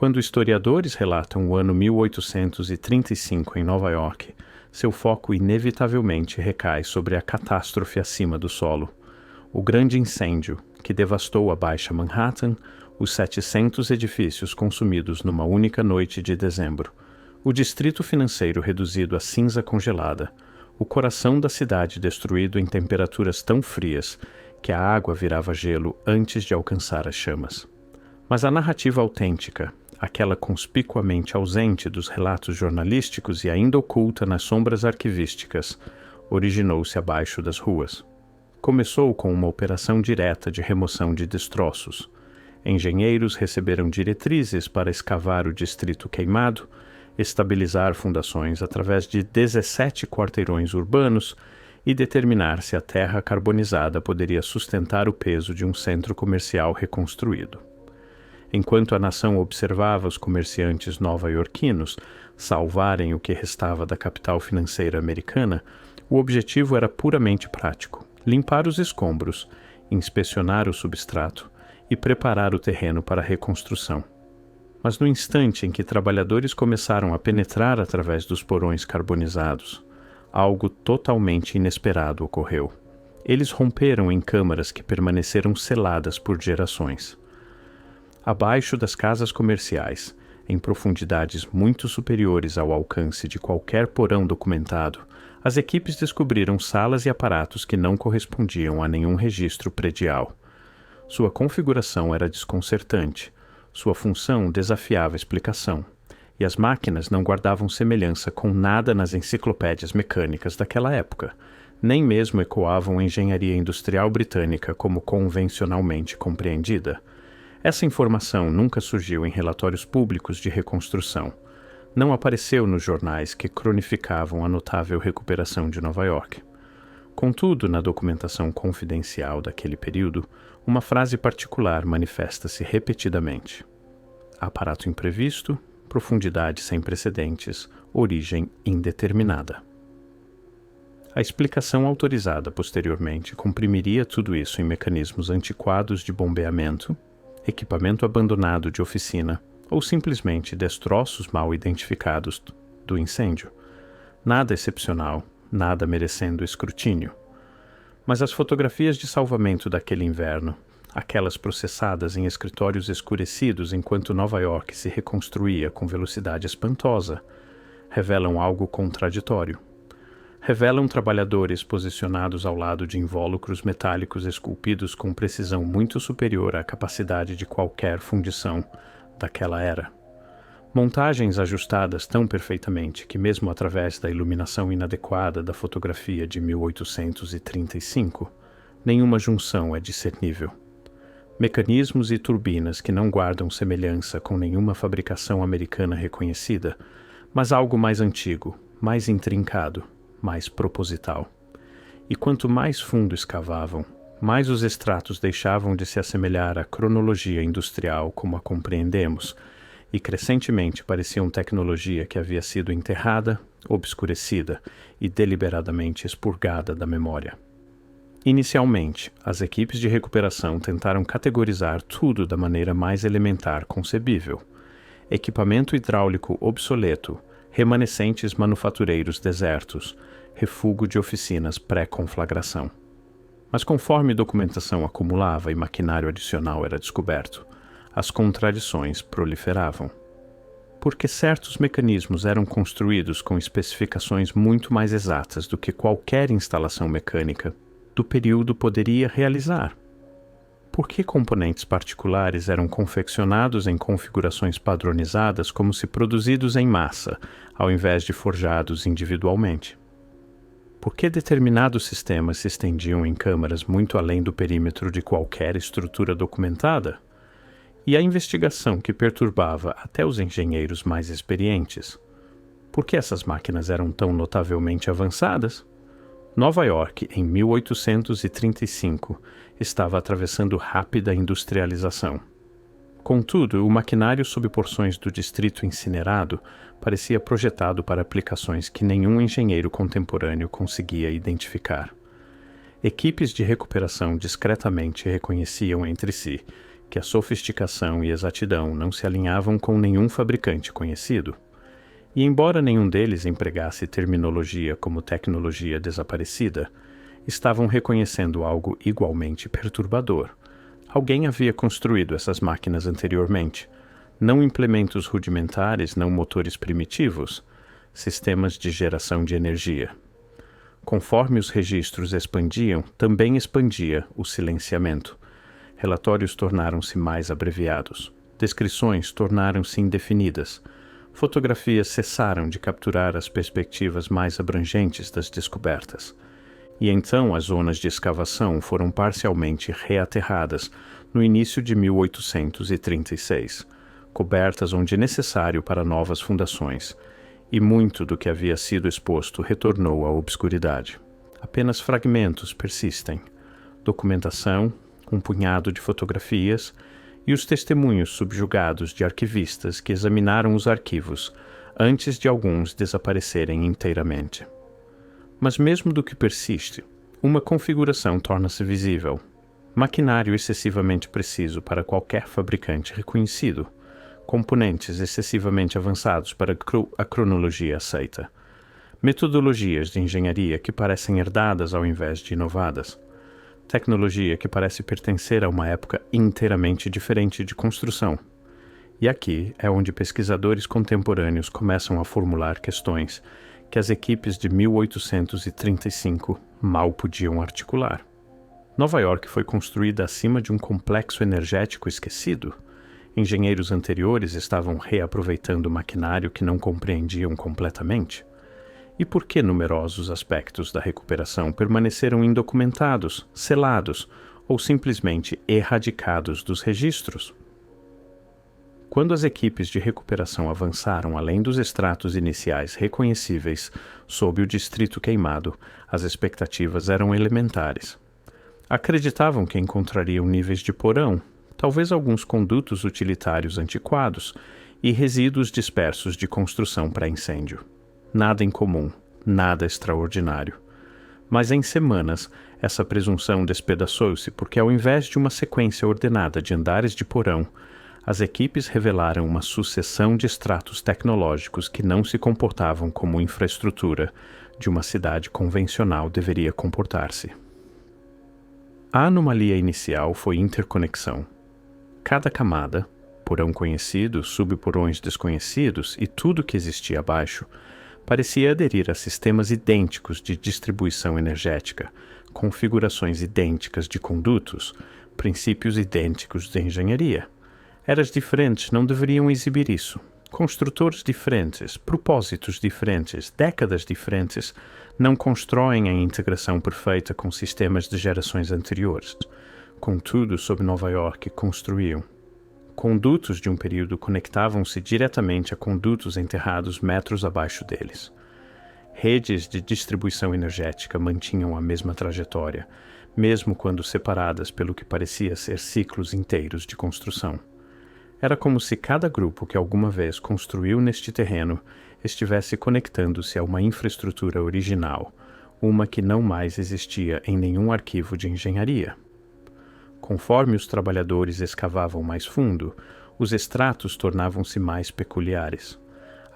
Quando historiadores relatam o ano 1835 em Nova York, seu foco inevitavelmente recai sobre a catástrofe acima do solo. O grande incêndio, que devastou a Baixa Manhattan, os 700 edifícios consumidos numa única noite de dezembro, o distrito financeiro reduzido a cinza congelada, o coração da cidade destruído em temperaturas tão frias que a água virava gelo antes de alcançar as chamas. Mas a narrativa autêntica, aquela conspicuamente ausente dos relatos jornalísticos e ainda oculta nas sombras arquivísticas, originou-se abaixo das ruas. Começou com uma operação direta de remoção de destroços. Engenheiros receberam diretrizes para escavar o distrito queimado, estabilizar fundações através de 17 quarteirões urbanos e determinar se a terra carbonizada poderia sustentar o peso de um centro comercial reconstruído. Enquanto a nação observava os comerciantes nova-iorquinos salvarem o que restava da capital financeira americana, o objetivo era puramente prático: limpar os escombros, inspecionar o substrato e preparar o terreno para a reconstrução. Mas no instante em que trabalhadores começaram a penetrar através dos porões carbonizados, algo totalmente inesperado ocorreu. Eles romperam em câmaras que permaneceram seladas por gerações. Abaixo das casas comerciais, em profundidades muito superiores ao alcance de qualquer porão documentado, as equipes descobriram salas e aparatos que não correspondiam a nenhum registro predial. Sua configuração era desconcertante, sua função desafiava explicação, e as máquinas não guardavam semelhança com nada nas enciclopédias mecânicas daquela época, nem mesmo ecoavam a engenharia industrial britânica como convencionalmente compreendida. Essa informação nunca surgiu em relatórios públicos de reconstrução. Não apareceu nos jornais que cronificavam a notável recuperação de Nova York. Contudo, na documentação confidencial daquele período, uma frase particular manifesta-se repetidamente: aparato imprevisto, profundidade sem precedentes, origem indeterminada. A explicação autorizada posteriormente comprimiria tudo isso em mecanismos antiquados de bombeamento, equipamento abandonado de oficina ou simplesmente destroços mal identificados do incêndio. Nada excepcional, nada merecendo escrutínio. Mas as fotografias de salvamento daquele inverno, aquelas processadas em escritórios escurecidos enquanto Nova York se reconstruía com velocidade espantosa, revelam algo contraditório. Revelam trabalhadores posicionados ao lado de invólucros metálicos esculpidos com precisão muito superior à capacidade de qualquer fundição daquela era. Montagens ajustadas tão perfeitamente que, mesmo através da iluminação inadequada da fotografia de 1835, nenhuma junção é discernível. Mecanismos e turbinas que não guardam semelhança com nenhuma fabricação americana reconhecida, mas algo mais antigo, mais intrincado, mais proposital. E quanto mais fundo escavavam, mais os estratos deixavam de se assemelhar à cronologia industrial como a compreendemos, e crescentemente pareciam tecnologia que havia sido enterrada, obscurecida e deliberadamente expurgada da memória. Inicialmente, as equipes de recuperação tentaram categorizar tudo da maneira mais elementar concebível: equipamento hidráulico obsoleto, remanescentes manufatureiros desertos, refúgio de oficinas pré-conflagração. Mas conforme documentação acumulava e maquinário adicional era descoberto, as contradições proliferavam. Porque certos mecanismos eram construídos com especificações muito mais exatas do que qualquer instalação mecânica do período poderia realizar. Por que componentes particulares eram confeccionados em configurações padronizadas como se produzidos em massa, ao invés de forjados individualmente? Por que determinados sistemas se estendiam em câmaras muito além do perímetro de qualquer estrutura documentada? E a investigação que perturbava até os engenheiros mais experientes? Por que essas máquinas eram tão notavelmente avançadas? Nova York, em 1835, estava atravessando rápida industrialização. Contudo, o maquinário sob porções do distrito incinerado parecia projetado para aplicações que nenhum engenheiro contemporâneo conseguia identificar. Equipes de recuperação discretamente reconheciam entre si que a sofisticação e exatidão não se alinhavam com nenhum fabricante conhecido. E embora nenhum deles empregasse terminologia como tecnologia desaparecida, estavam reconhecendo algo igualmente perturbador. Alguém havia construído essas máquinas anteriormente, não implementos rudimentares, não motores primitivos, sistemas de geração de energia. Conforme os registros expandiam, também expandia o silenciamento. Relatórios tornaram-se mais abreviados. Descrições tornaram-se indefinidas. Fotografias cessaram de capturar as perspectivas mais abrangentes das descobertas. E então as zonas de escavação foram parcialmente reaterradas no início de 1836, cobertas onde necessário para novas fundações, e muito do que havia sido exposto retornou à obscuridade. Apenas fragmentos persistem: documentação, um punhado de fotografias e os testemunhos subjugados de arquivistas que examinaram os arquivos antes de alguns desaparecerem inteiramente. Mas mesmo do que persiste, uma configuração torna-se visível. Maquinário excessivamente preciso para qualquer fabricante reconhecido, componentes excessivamente avançados para a cronologia aceita, metodologias de engenharia que parecem herdadas ao invés de inovadas, tecnologia que parece pertencer a uma época inteiramente diferente de construção. E aqui é onde pesquisadores contemporâneos começam a formular questões que as equipes de 1835 mal podiam articular. Nova York foi construída acima de um complexo energético esquecido. Engenheiros anteriores estavam reaproveitando maquinário que não compreendiam completamente. E por que numerosos aspectos da recuperação permaneceram indocumentados, selados ou simplesmente erradicados dos registros? Quando as equipes de recuperação avançaram além dos estratos iniciais reconhecíveis sob o distrito queimado, as expectativas eram elementares. Acreditavam que encontrariam níveis de porão, talvez alguns condutos utilitários antiquados e resíduos dispersos de construção pré-incêndio. Nada incomum, nada extraordinário. Mas em semanas, essa presunção despedaçou-se porque, ao invés de uma sequência ordenada de andares de porão, as equipes revelaram uma sucessão de estratos tecnológicos que não se comportavam como infraestrutura de uma cidade convencional deveria comportar-se. A anomalia inicial foi interconexão. Cada camada, porão conhecido, subporões desconhecidos e tudo que existia abaixo, parecia aderir a sistemas idênticos de distribuição energética, configurações idênticas de condutos, princípios idênticos de engenharia. Eras diferentes não deveriam exibir isso. Construtores diferentes, propósitos diferentes, décadas diferentes, não constroem a integração perfeita com sistemas de gerações anteriores. Contudo, sob Nova York, construíam. Condutos de um período conectavam-se diretamente a condutos enterrados metros abaixo deles. Redes de distribuição energética mantinham a mesma trajetória, mesmo quando separadas pelo que parecia ser ciclos inteiros de construção. Era como se cada grupo que alguma vez construiu neste terreno estivesse conectando-se a uma infraestrutura original, uma que não mais existia em nenhum arquivo de engenharia. Conforme os trabalhadores escavavam mais fundo, os estratos tornavam-se mais peculiares.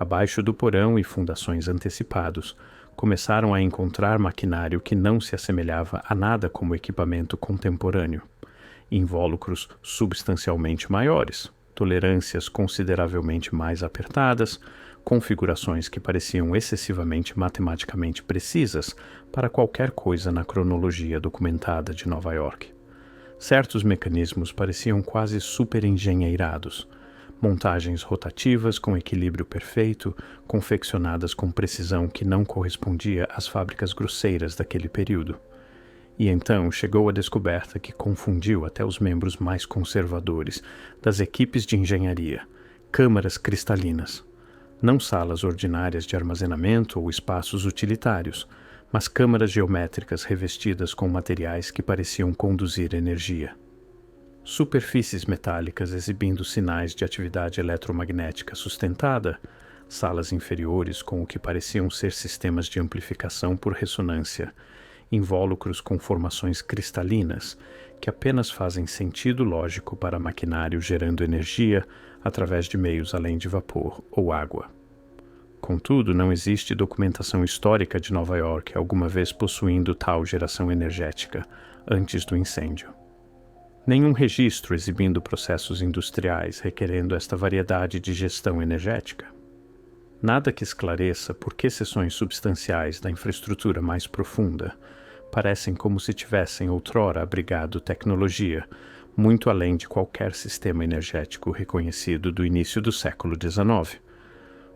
Abaixo do porão e fundações antecipados, começaram a encontrar maquinário que não se assemelhava a nada como equipamento contemporâneo. Invólucros substancialmente maiores, tolerâncias consideravelmente mais apertadas, configurações que pareciam excessivamente matematicamente precisas para qualquer coisa na cronologia documentada de Nova York. Certos mecanismos pareciam quase superengenheirados, montagens rotativas com equilíbrio perfeito, confeccionadas com precisão que não correspondia às fábricas grosseiras daquele período. E então chegou a descoberta que confundiu até os membros mais conservadores das equipes de engenharia: câmaras cristalinas. Não salas ordinárias de armazenamento ou espaços utilitários, mas câmaras geométricas revestidas com materiais que pareciam conduzir energia. Superfícies metálicas exibindo sinais de atividade eletromagnética sustentada, salas inferiores com o que pareciam ser sistemas de amplificação por ressonância, invólucros com formações cristalinas, que apenas fazem sentido lógico para maquinário gerando energia através de meios além de vapor ou água. Contudo, não existe documentação histórica de Nova York alguma vez possuindo tal geração energética antes do incêndio. Nenhum registro exibindo processos industriais requerendo esta variedade de gestão energética. Nada que esclareça por que seções substanciais da infraestrutura mais profunda parecem como se tivessem outrora abrigado tecnologia muito além de qualquer sistema energético reconhecido do início do século XIX.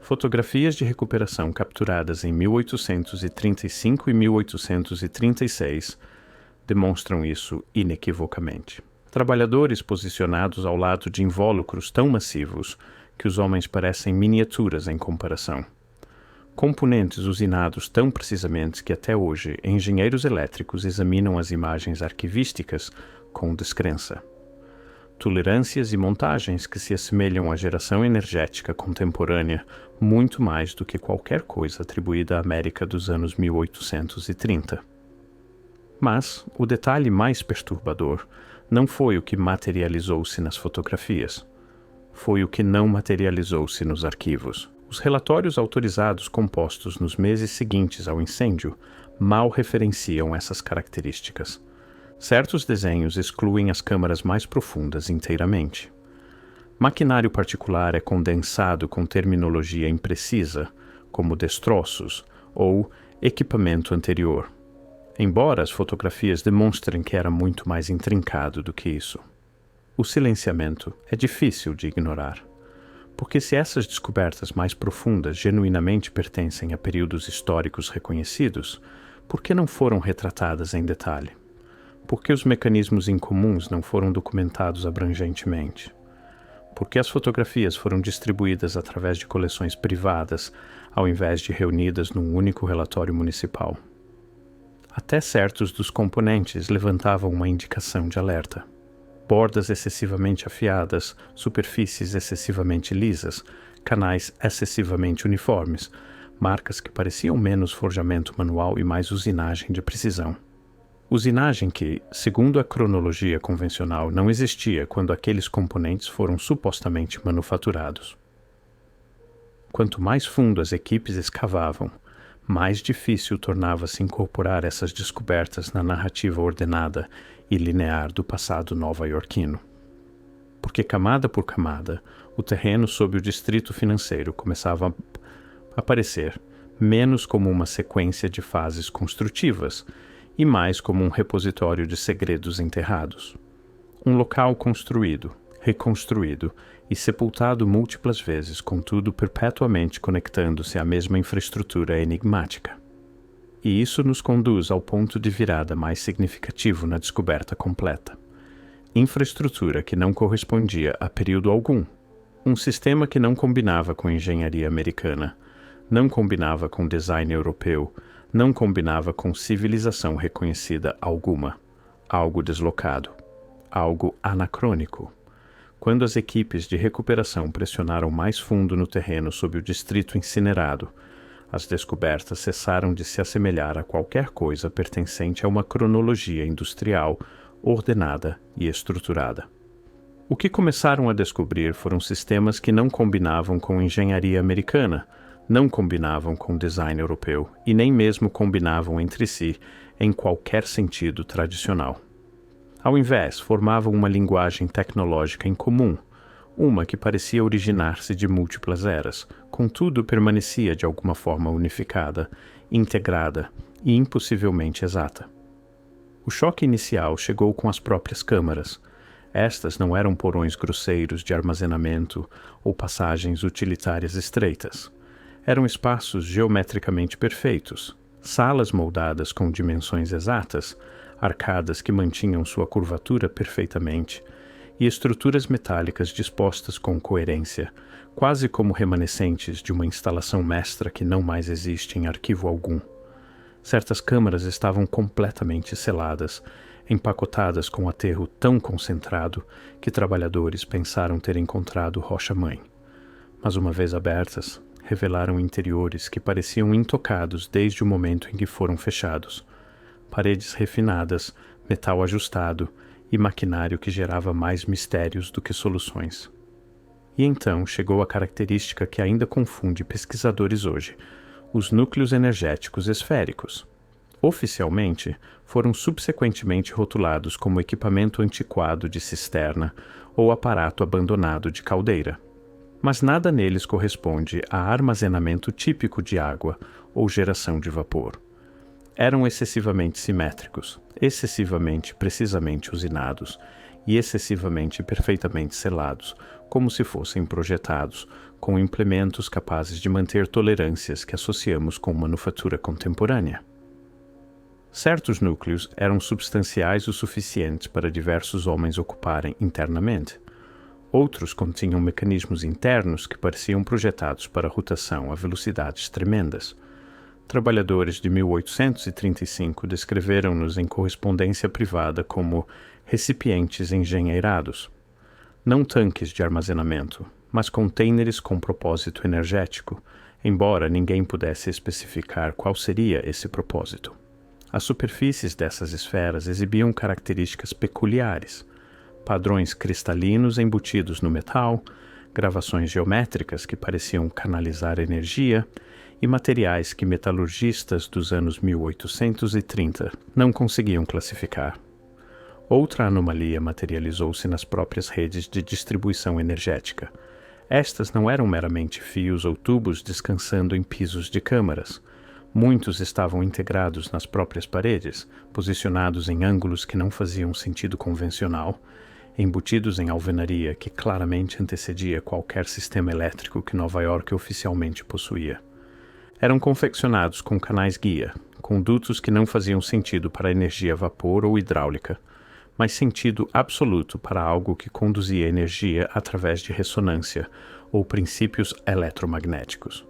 Fotografias de recuperação capturadas em 1835 e 1836 demonstram isso inequivocamente. Trabalhadores posicionados ao lado de invólucros tão massivos que os homens parecem miniaturas em comparação. Componentes usinados tão precisamente que até hoje engenheiros elétricos examinam as imagens arquivísticas com descrença. Tolerâncias e montagens que se assemelham à geração energética contemporânea muito mais do que qualquer coisa atribuída à América dos anos 1830. Mas o detalhe mais perturbador não foi o que materializou-se nas fotografias. Foi o que não materializou-se nos arquivos. Os relatórios autorizados compostos nos meses seguintes ao incêndio mal referenciam essas características. Certos desenhos excluem as câmaras mais profundas inteiramente. Maquinário particular é condensado com terminologia imprecisa, como destroços ou equipamento anterior, embora as fotografias demonstrem que era muito mais intrincado do que isso. O silenciamento é difícil de ignorar, porque se essas descobertas mais profundas genuinamente pertencem a períodos históricos reconhecidos, por que não foram retratadas em detalhe? Por que os mecanismos incomuns não foram documentados abrangentemente? Por que as fotografias foram distribuídas através de coleções privadas, ao invés de reunidas num único relatório municipal? Até certos dos componentes levantavam uma indicação de alerta. Bordas excessivamente afiadas, superfícies excessivamente lisas, canais excessivamente uniformes, marcas que pareciam menos forjamento manual e mais usinagem de precisão. Usinagem que, segundo a cronologia convencional, não existia quando aqueles componentes foram supostamente manufaturados. Quanto mais fundo as equipes escavavam, mais difícil tornava-se incorporar essas descobertas na narrativa ordenada e linear do passado nova-iorquino. Porque camada por camada, o terreno sob o distrito financeiro começava a aparecer menos como uma sequência de fases construtivas e mais como um repositório de segredos enterrados. Um local construído, reconstruído e sepultado múltiplas vezes, contudo perpetuamente conectando-se à mesma infraestrutura enigmática. E isso nos conduz ao ponto de virada mais significativo na descoberta completa. Infraestrutura que não correspondia a período algum. Um sistema que não combinava com engenharia americana, não combinava com design europeu, não combinava com civilização reconhecida alguma. Algo deslocado. Algo anacrônico. Quando as equipes de recuperação pressionaram mais fundo no terreno sob o distrito incinerado, as descobertas cessaram de se assemelhar a qualquer coisa pertencente a uma cronologia industrial ordenada e estruturada. O que começaram a descobrir foram sistemas que não combinavam com engenharia americana, não combinavam com design europeu e nem mesmo combinavam entre si em qualquer sentido tradicional. Ao invés, formavam uma linguagem tecnológica em comum, uma que parecia originar-se de múltiplas eras, contudo permanecia de alguma forma unificada, integrada e impossivelmente exata. O choque inicial chegou com as próprias câmaras. Estas não eram porões grosseiros de armazenamento ou passagens utilitárias estreitas. Eram espaços geometricamente perfeitos, salas moldadas com dimensões exatas, arcadas que mantinham sua curvatura perfeitamente, e estruturas metálicas dispostas com coerência, quase como remanescentes de uma instalação mestra que não mais existe em arquivo algum. Certas câmaras estavam completamente seladas, empacotadas com aterro tão concentrado que trabalhadores pensaram ter encontrado rocha-mãe. Mas uma vez abertas, revelaram interiores que pareciam intocados desde o momento em que foram fechados. Paredes refinadas, metal ajustado e maquinário que gerava mais mistérios do que soluções. E então chegou a característica que ainda confunde pesquisadores hoje: os núcleos energéticos esféricos. Oficialmente, foram subsequentemente rotulados como equipamento antiquado de cisterna ou aparato abandonado de caldeira. Mas nada neles corresponde a armazenamento típico de água ou geração de vapor. Eram excessivamente simétricos, excessivamente precisamente usinados e excessivamente perfeitamente selados, como se fossem projetados, com implementos capazes de manter tolerâncias que associamos com manufatura contemporânea. Certos núcleos eram substanciais o suficiente para diversos homens ocuparem internamente. Outros continham mecanismos internos que pareciam projetados para rotação a velocidades tremendas. Trabalhadores de 1835 descreveram-nos em correspondência privada como recipientes engenheirados. Não tanques de armazenamento, mas contêineres com propósito energético, embora ninguém pudesse especificar qual seria esse propósito. As superfícies dessas esferas exibiam características peculiares: padrões cristalinos embutidos no metal, gravações geométricas que pareciam canalizar energia e materiais que metalurgistas dos anos 1830 não conseguiam classificar. Outra anomalia materializou-se nas próprias redes de distribuição energética. Estas não eram meramente fios ou tubos descansando em pisos de câmaras. Muitos estavam integrados nas próprias paredes, posicionados em ângulos que não faziam sentido convencional, embutidos em alvenaria que claramente antecedia qualquer sistema elétrico que Nova York oficialmente possuía. Eram confeccionados com canais-guia, condutos que não faziam sentido para energia a vapor ou hidráulica, mas sentido absoluto para algo que conduzia energia através de ressonância ou princípios eletromagnéticos.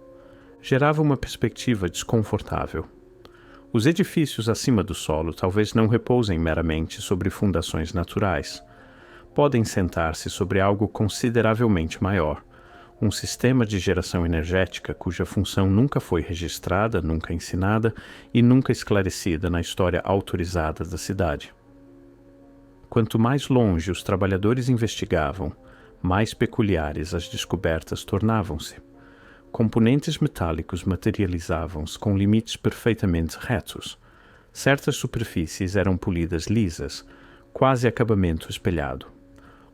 Gerava uma perspectiva desconfortável. Os edifícios acima do solo talvez não repousem meramente sobre fundações naturais. Podem sentar-se sobre algo consideravelmente maior, um sistema de geração energética cuja função nunca foi registrada, nunca ensinada e nunca esclarecida na história autorizada da cidade. Quanto mais longe os trabalhadores investigavam, mais peculiares as descobertas tornavam-se. Componentes metálicos materializavam-se com limites perfeitamente retos. Certas superfícies eram polidas lisas, quase acabamento espelhado.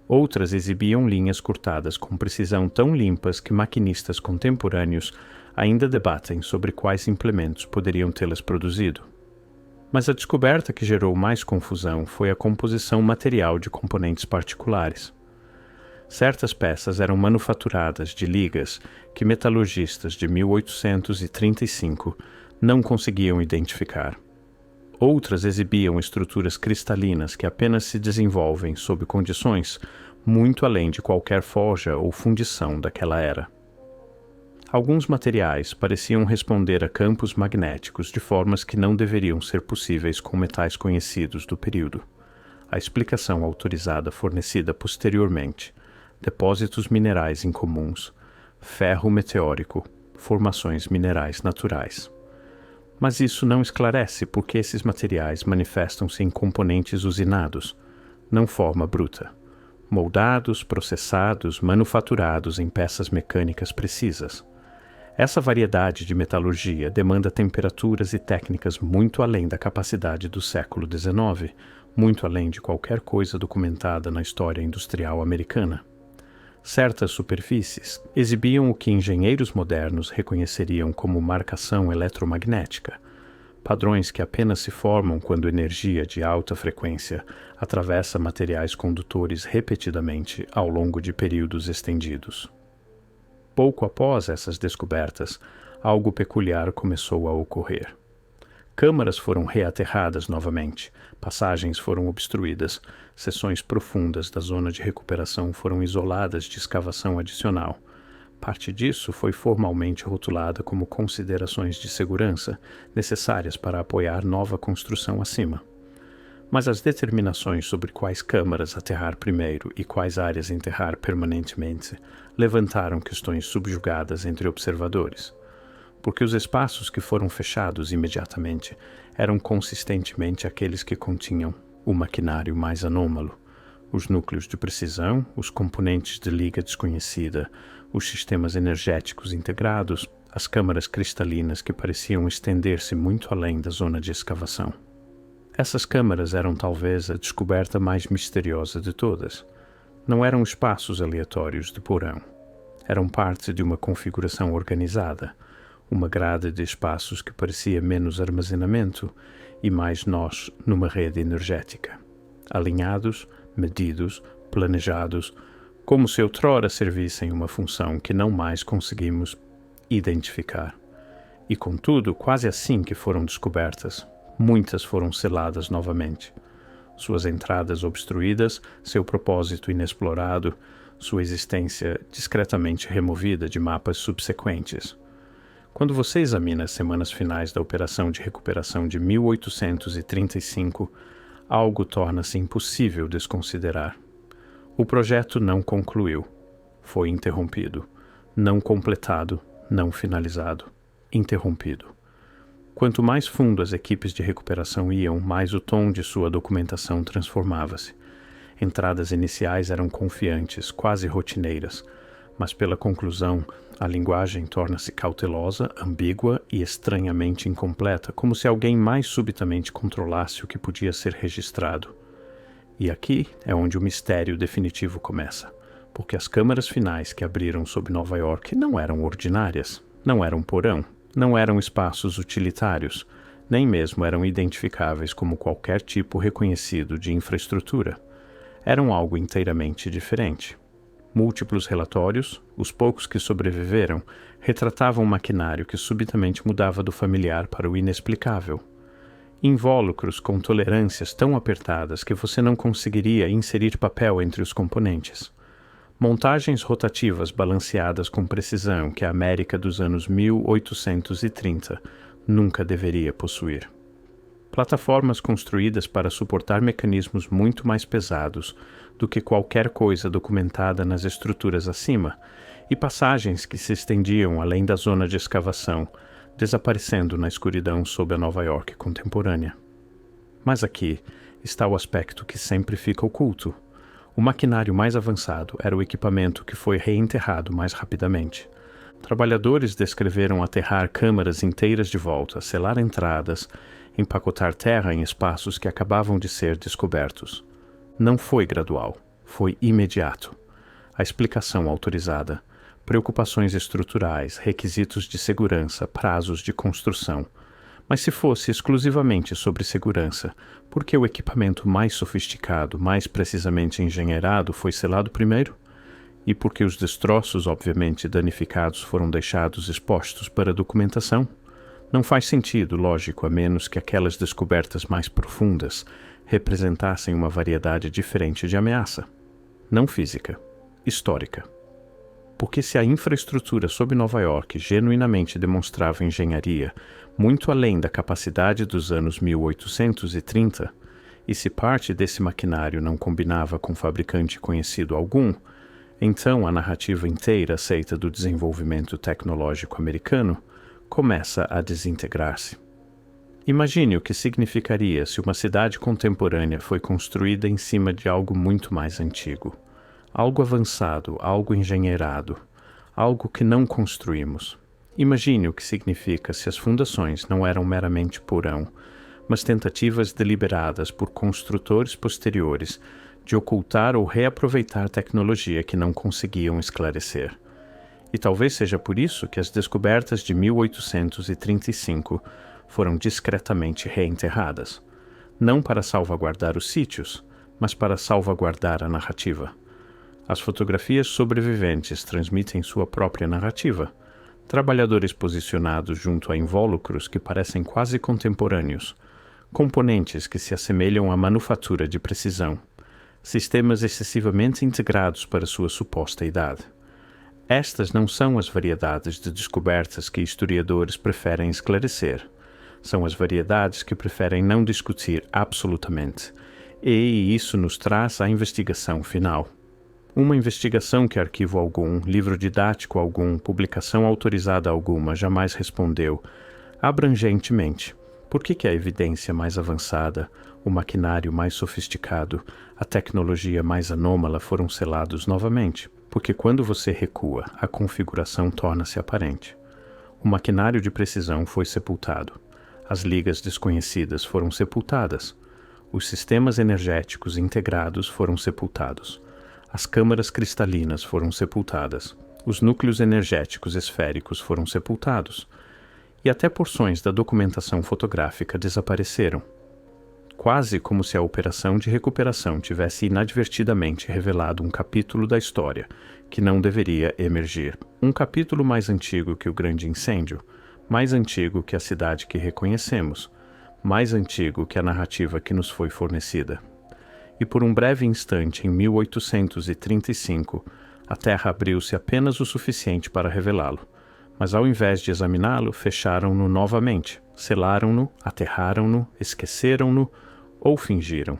Outras exibiam linhas cortadas com precisão tão limpas que maquinistas contemporâneos ainda debatem sobre quais implementos poderiam tê-las produzido. Mas a descoberta que gerou mais confusão foi a composição material de componentes particulares. Certas peças eram manufaturadas de ligas que metalurgistas de 1835 não conseguiam identificar. Outras exibiam estruturas cristalinas que apenas se desenvolvem sob condições muito além de qualquer forja ou fundição daquela era. Alguns materiais pareciam responder a campos magnéticos de formas que não deveriam ser possíveis com metais conhecidos do período. A explicação autorizada fornecida posteriormente: depósitos minerais incomuns, ferro meteórico, formações minerais naturais. Mas isso não esclarece por que esses materiais manifestam-se em componentes usinados, não forma bruta, moldados, processados, manufaturados em peças mecânicas precisas. Essa variedade de metalurgia demanda temperaturas e técnicas muito além da capacidade do século XIX, muito além de qualquer coisa documentada na história industrial americana. Certas superfícies exibiam o que engenheiros modernos reconheceriam como marcação eletromagnética, padrões que apenas se formam quando energia de alta frequência atravessa materiais condutores repetidamente ao longo de períodos estendidos. Pouco após essas descobertas, algo peculiar começou a ocorrer. Câmaras foram reaterradas novamente, passagens foram obstruídas, seções profundas da zona de recuperação foram isoladas de escavação adicional. Parte disso foi formalmente rotulada como considerações de segurança necessárias para apoiar nova construção acima. Mas as determinações sobre quais câmaras aterrar primeiro e quais áreas enterrar permanentemente levantaram questões subjugadas entre observadores, porque os espaços que foram fechados imediatamente eram consistentemente aqueles que continham o maquinário mais anômalo, os núcleos de precisão, os componentes de liga desconhecida, os sistemas energéticos integrados, as câmaras cristalinas que pareciam estender-se muito além da zona de escavação. Essas câmaras eram talvez a descoberta mais misteriosa de todas. Não eram espaços aleatórios de porão. Eram parte de uma configuração organizada, uma grade de espaços que parecia menos armazenamento e mais nós numa rede energética. Alinhados, medidos, planejados, como se outrora servissem uma função que não mais conseguimos identificar. E contudo, quase assim que foram descobertas, muitas foram seladas novamente. Suas entradas obstruídas, seu propósito inexplorado, sua existência discretamente removida de mapas subsequentes. Quando você examina as semanas finais da operação de recuperação de 1835, algo torna-se impossível desconsiderar. O projeto não concluiu. Foi interrompido. Não completado, não finalizado. Interrompido. Quanto mais fundo as equipes de recuperação iam, mais o tom de sua documentação transformava-se. Entradas iniciais eram confiantes, quase rotineiras, mas pela conclusão, a linguagem torna-se cautelosa, ambígua e estranhamente incompleta, como se alguém mais subitamente controlasse o que podia ser registrado. E aqui é onde o mistério definitivo começa, porque as câmaras finais que abriram sobre Nova York não eram ordinárias, não eram porão, não eram espaços utilitários, nem mesmo eram identificáveis como qualquer tipo reconhecido de infraestrutura. Eram algo inteiramente diferente. Múltiplos relatórios, os poucos que sobreviveram, retratavam um maquinário que subitamente mudava do familiar para o inexplicável. Invólucros com tolerâncias tão apertadas que você não conseguiria inserir papel entre os componentes. Montagens rotativas balanceadas com precisão que a América dos anos 1830 nunca deveria possuir. Plataformas construídas para suportar mecanismos muito mais pesados do que qualquer coisa documentada nas estruturas acima, e passagens que se estendiam além da zona de escavação, desaparecendo na escuridão sob a Nova York contemporânea. Mas aqui está o aspecto que sempre fica oculto. O maquinário mais avançado era o equipamento que foi reenterrado mais rapidamente. Trabalhadores descreveram aterrar câmaras inteiras de volta, selar entradas, empacotar terra em espaços que acabavam de ser descobertos. Não foi gradual, foi imediato. A explicação autorizada, preocupações estruturais, requisitos de segurança, prazos de construção. Mas se fosse exclusivamente sobre segurança, por que o equipamento mais sofisticado, mais precisamente engenheirado, foi selado primeiro? E por que os destroços, obviamente danificados, foram deixados expostos para documentação? Não faz sentido, lógico, a menos que aquelas descobertas mais profundas representassem uma variedade diferente de ameaça. Não física, histórica. Porque se a infraestrutura sob Nova York genuinamente demonstrava engenharia muito além da capacidade dos anos 1830, e se parte desse maquinário não combinava com fabricante conhecido algum, então a narrativa inteira aceita do desenvolvimento tecnológico americano começa a desintegrar-se. Imagine o que significaria se uma cidade contemporânea foi construída em cima de algo muito mais antigo. Algo avançado, algo engenheirado, algo que não construímos. Imagine o que significa se as fundações não eram meramente porão, mas tentativas deliberadas por construtores posteriores de ocultar ou reaproveitar tecnologia que não conseguiam esclarecer. E talvez seja por isso que as descobertas de 1835 foram discretamente reenterradas, não para salvaguardar os sítios, mas para salvaguardar a narrativa. As fotografias sobreviventes transmitem sua própria narrativa. Trabalhadores posicionados junto a invólucros que parecem quase contemporâneos, componentes que se assemelham à manufatura de precisão, sistemas excessivamente integrados para sua suposta idade. Estas não são as variedades de descobertas que historiadores preferem esclarecer. São as variedades que preferem não discutir absolutamente. E isso nos traz à investigação final. Uma investigação que arquivo algum, livro didático algum, publicação autorizada alguma jamais respondeu, abrangentemente, por que a evidência mais avançada, O maquinário mais sofisticado, a tecnologia mais anômala foram selados novamente, porque quando você recua, a configuração torna-se aparente. O maquinário de precisão foi sepultado. As ligas desconhecidas foram sepultadas. Os sistemas energéticos integrados foram sepultados. As câmaras cristalinas foram sepultadas. Os núcleos energéticos esféricos foram sepultados. E até porções da documentação fotográfica desapareceram. Quase como se a operação de recuperação tivesse inadvertidamente revelado um capítulo da história que não deveria emergir. Um capítulo mais antigo que o grande incêndio, mais antigo que a cidade que reconhecemos, mais antigo que a narrativa que nos foi fornecida. E por um breve instante, em 1835, a Terra abriu-se apenas o suficiente para revelá-lo, mas ao invés de examiná-lo, fecharam-no novamente, selaram-no, aterraram-no, esqueceram-no ou fingiram.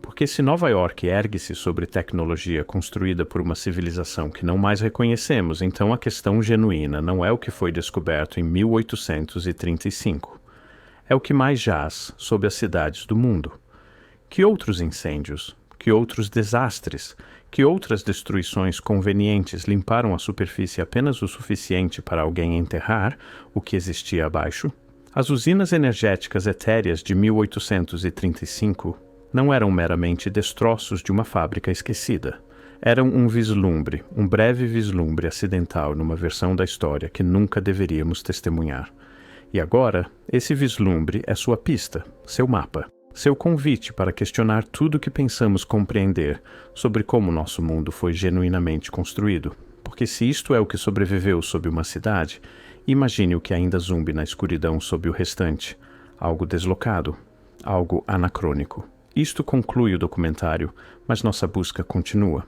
Porque se Nova York ergue-se sobre tecnologia construída por uma civilização que não mais reconhecemos, então a questão genuína não é o que foi descoberto em 1835. É o que mais jaz sob as cidades do mundo. Que outros incêndios, que outros desastres, que outras destruições convenientes limparam a superfície apenas o suficiente para alguém enterrar o que existia abaixo? As usinas energéticas etéreas de 1835 não eram meramente destroços de uma fábrica esquecida. Eram um vislumbre, um breve vislumbre acidental numa versão da história que nunca deveríamos testemunhar. E agora, esse vislumbre é sua pista, seu mapa, seu convite para questionar tudo o que pensamos compreender sobre como nosso mundo foi genuinamente construído. Porque se isto é o que sobreviveu sob uma cidade, imagine o que ainda zumbi na escuridão sob o restante. Algo deslocado, algo anacrônico. Isto conclui o documentário, mas nossa busca continua.